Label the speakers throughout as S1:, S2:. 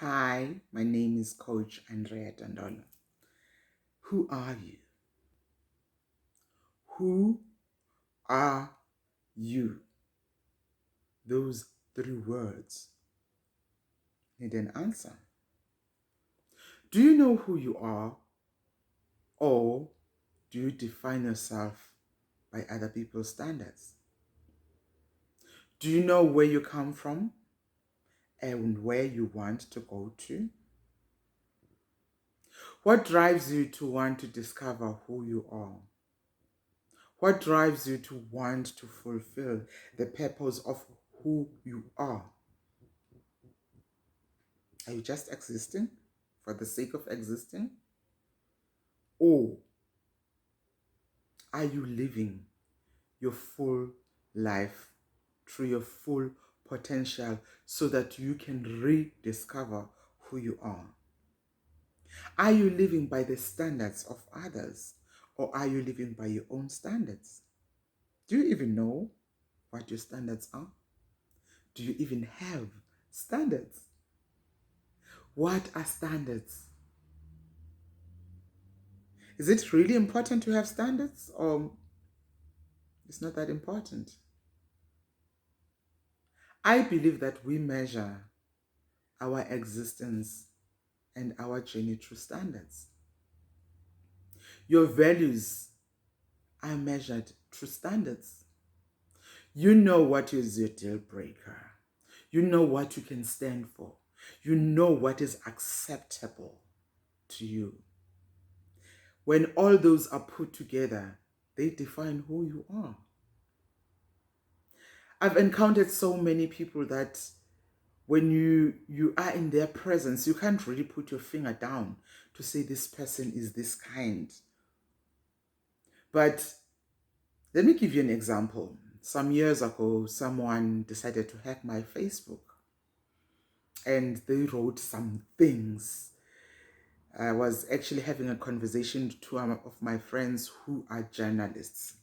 S1: Hi, my name is Coach Andrea Dandola. Who are you? Who are you? Those three words need an answer. Do you know who you are, or do you define yourself by other people's standards? Do you know where you come from and where you want to go to? What drives you to want to discover who you are? What drives you to want to fulfill the purpose of who you are? Are you just existing for the sake of existing? Or are you living your full life through your full potential so that you can rediscover who you are? Are you living by the standards of others, or are you living by your own standards? Do you even know what your standards are? Do you even have standards? What are standards? Is it really important to have standards, or it's not that important? I believe that we measure our existence and our journey through standards. Your values are measured through standards. You know what is your deal breaker. You know what you can stand for. You know what is acceptable to you. When all those are put together, they define who you are. I've encountered so many people that when you are in their presence, you can't really put your finger down to say this person is this kind. But let me give you an example. Some years ago, someone decided to hack my Facebook, and they wrote some things. I was actually having a conversation with two of my friends who are journalists.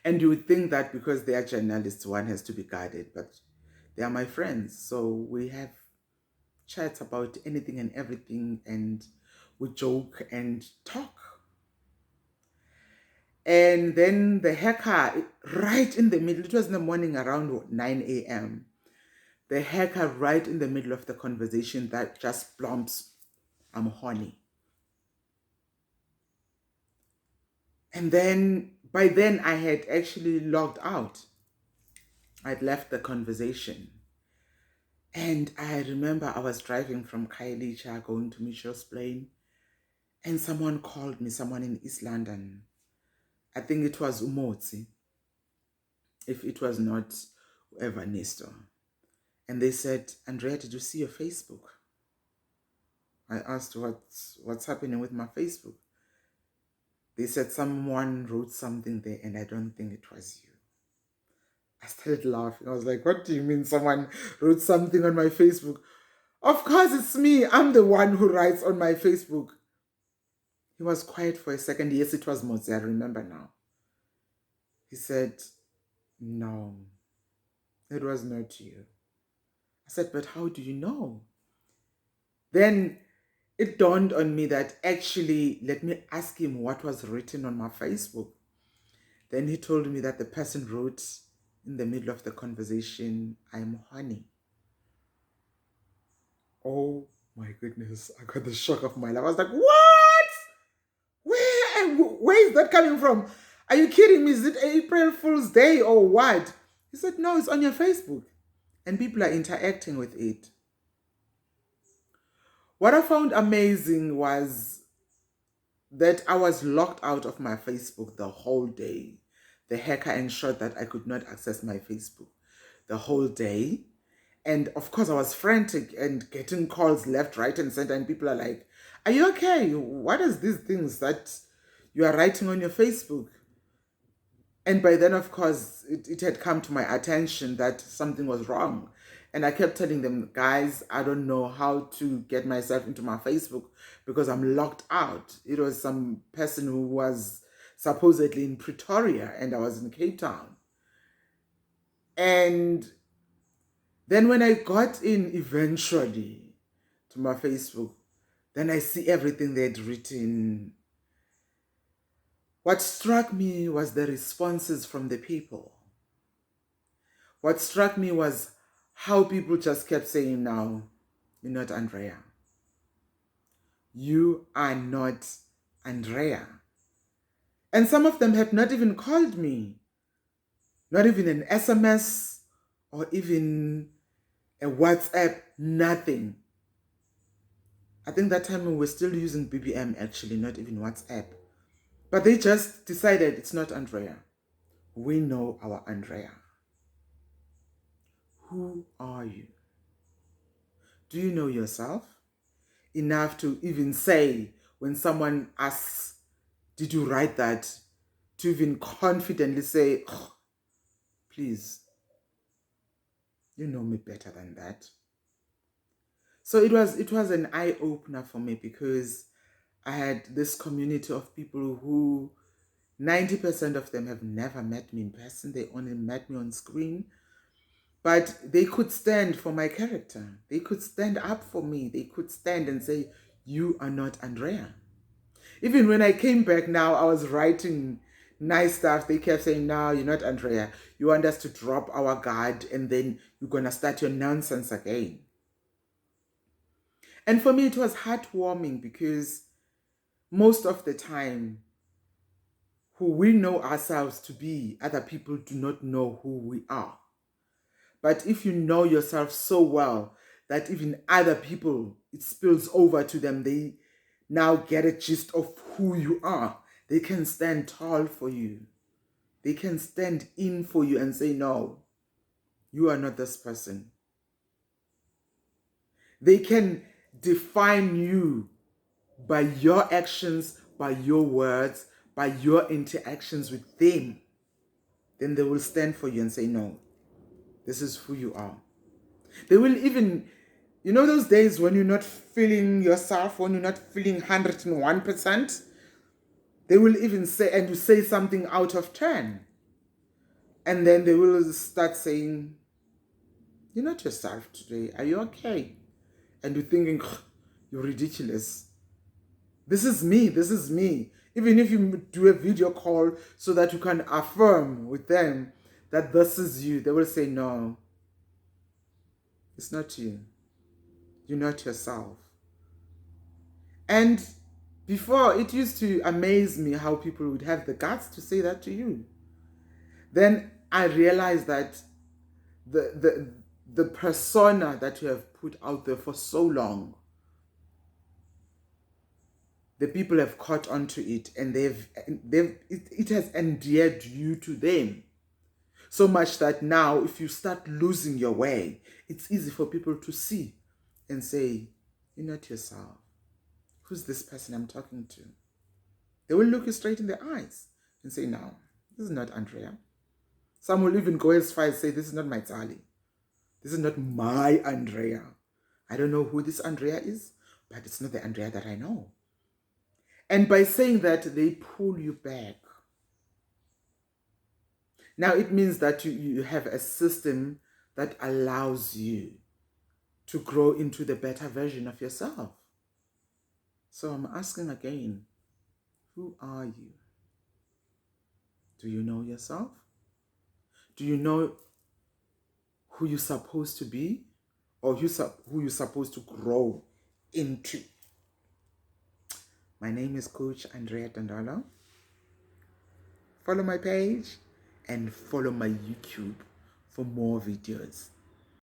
S1: And you would think that because they are journalists, one has to be guarded, but they are my friends. So we have chats about anything and everything, and we joke and talk. And then the hacker, right in the middle, it was in the morning around 9 a.m., the hacker right in the middle of the conversation that just plumps, I'm horny. And then by then I had actually logged out. I'd left the conversation. And I remember I was driving from Khayelitsha going to Mitchell's Plain, and someone called me, someone in East London. I think it was Umotsi, if it was not Evanisto. And they said, Andrea, did you see your Facebook? I asked what's happening with my Facebook. They said someone wrote something there and I don't think it was you. I started laughing. I was like, what do you mean someone wrote something on my Facebook? Of course it's me. I'm the one who writes on my Facebook. He was quiet for a second. Yes, it was Motsi. I remember now. He said, no, it was not you. I said, but how do you know? Then it dawned on me that actually, let me ask him what was written on my Facebook. Then he told me that the person wrote in the middle of the conversation, I'm honey. Oh my goodness, I got the shock of my life. I was like, what? Where is that coming from? Are you kidding me? Is it April Fool's Day or what? He said, no, it's on your Facebook. And people are interacting with it. What I found amazing was that I was locked out of my Facebook the whole day. The hacker ensured that I could not access my Facebook the whole day. And of course, I was frantic and getting calls left, right, and center. And people are like, are you okay? What is these things that you are writing on your Facebook? And by then, of course, it had come to my attention that something was wrong. And I kept telling them, guys, I don't know how to get myself into my Facebook because I'm locked out. It was some person who was supposedly in Pretoria and I was in Cape Town. And then when I got in eventually, to my Facebook. Then I see everything they'd written. What struck me was the responses from the people. What struck me was how people just kept saying, "No, you're not Andrea. You are not Andrea." And some of them had not even called me, not even an SMS or even a WhatsApp, nothing. I think that time we were still using BBM actually, not even WhatsApp. But they just decided it's not Andrea. We know our Andrea. Who are you? Do you know yourself enough to even say when someone asks, "Did you write that?" to even confidently say, "Oh, please, you know me better than that." So it was an eye opener for me, because I had this community of people who 90% of them have never met me in person. They only met me on screen. But they could stand for my character. They could stand up for me. They could stand and say, "You are not Andrea." Even when I came back now, I was writing nice stuff. They kept saying, "No, you're not Andrea. You want us to drop our guard and then you're going to start your nonsense again." And for me, it was heartwarming, because most of the time, who we know ourselves to be, other people do not know who we are. But if you know yourself so well that even other people, it spills over to them, they now get a gist of who you are. They can stand tall for you. They can stand in for you and say, "No, you are not this person." They can define you by your actions, by your words, by your interactions with them. Then they will stand for you and say, "No, this is who you are." They will even, those days when you're not feeling yourself, when you're not feeling 101%, they will even say, and you say something out of turn. And then they will start saying, "You're not yourself today. Are you okay?" And you're thinking, "You're ridiculous. This is me. This is me." Even if you do a video call so that you can affirm with them that this is you, they will say, "No, it's not you. You're not yourself." And before, it used to amaze me how people would have the guts to say that to you. Then I realized that the persona that you have put out there for so long, the people have caught onto it, and it has endeared you to them so much that now if you start losing your way, it's easy for people to see and say, "You're not yourself. Who's this person I'm talking to?" They will look you straight in the eyes and say, "No, this is not Andrea." Some will even go as far as say, "This is not my Tali. This is not my Andrea. I don't know who this Andrea is, but it's not the Andrea that I know." And by saying that, they pull you back. Now it means that you have a system that allows you to grow into the better version of yourself. So I'm asking again, who are you? Do you know yourself? Do you know who you're supposed to be, or who you're supposed to grow into? My name is Coach Andrea Dandala. Follow my page and follow my YouTube for more videos.